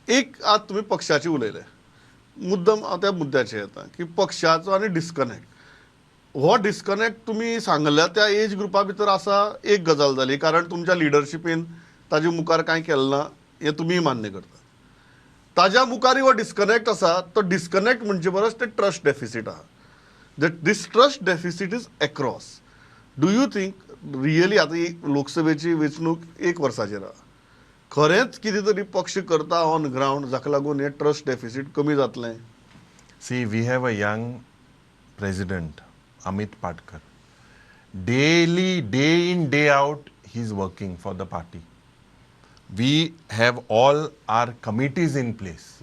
एक आज तुम्ही पक्षाचे उलयले मुद्दम त्या मुद्द्याचेर येता की पक्षाचो आनी डिस्कनेक्ट हो डिस्कनेक्ट तुम्ही सांगल्या त्या एज ग्रुपा भितर आसा एक गजाल जाली कारण तुमच्या लिडरशिपीन ताजे मुखार कांय केलें ना हें तुमी मान्य करता ताज्या मुखारी हो डिस्कनेक्ट आसा तो डिस्कनेक्ट म्हणजे परस ते ट्रस्ट डेफिसीट आहा that this trust deficit is across. Do you think really आता ही लोकसभेची वेंचणूक एक वर्साचेर आहा खरेंच कितें तरी पक्ष करता ऑन ग्राउंड जाका लागून हे ट्रस्ट डेफिसीट कमी जातलें? See, we have a young president, Amit Patkar. Daily, day in, day out, he's working for the party. We have all our committees in place.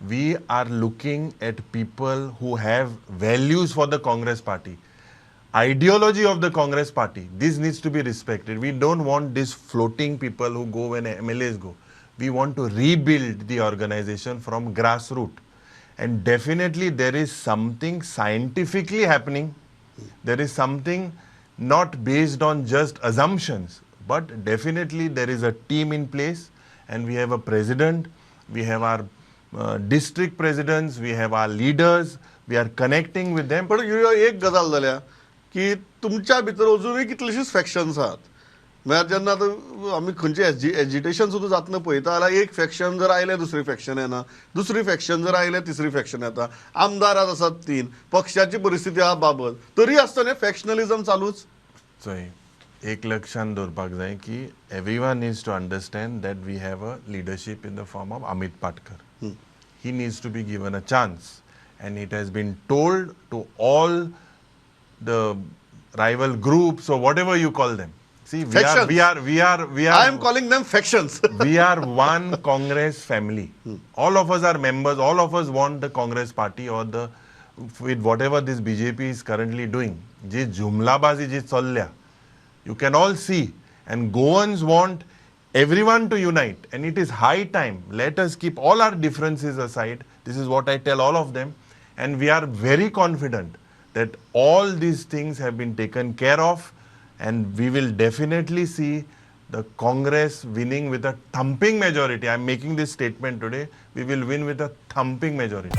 We are looking at people who have values for the Congress party. Ideology of the Congress party, this needs to be respected. We don't want these floating people who go when MLAs go. We want to rebuild the organization from grassroots. And definitely there is something scientifically happening. There is something not based on just assumptions, but definitely there is a team in place, and we have a president, we have our district presidents, we have our leaders, we are connecting with them. पण ह्यो एक गजाल जाल्या की तुमच्या भितर अजुनूय कितलीशींच फॅक्शन्स आहात म्हळ्यार जेन्ना आतां आमी खंयचें एजिटेशन सुद्दां जातना पळयता जाल्यार एक फॅक्शन जर आयलें दुसरी फॅक्शन येना दुसरी फॅक्शन जर आयलें तिसरी फॅक्शन येता आमदार आज आसात 3 पक्षाची परिस्थिती आहा बाबत तरी आसतना फॅक्शनलिझम चालूच. So, एक लक्षात दवरपाक जाय की everyone needs to understand that we have a leadership in the form of Amit Patkar. He needs to be given a chance, and it has been told to all the rival groups or whatever you call them. See, Factions. I am are calling them factions. we are one Congress family. All of us are members. All of us want the Congress party or the with whatever this BJP is currently doing. जी जुमलाबाजी जी चल्ल्या, you can all see, and Goans want everyone to unite, and it is high time. Let us keep all our differences aside. This is what I tell all of them, and we are very confident that all these things have been taken care of, and we will definitely see the Congress winning with a thumping majority. I am making this statement today. We will win with a thumping majority.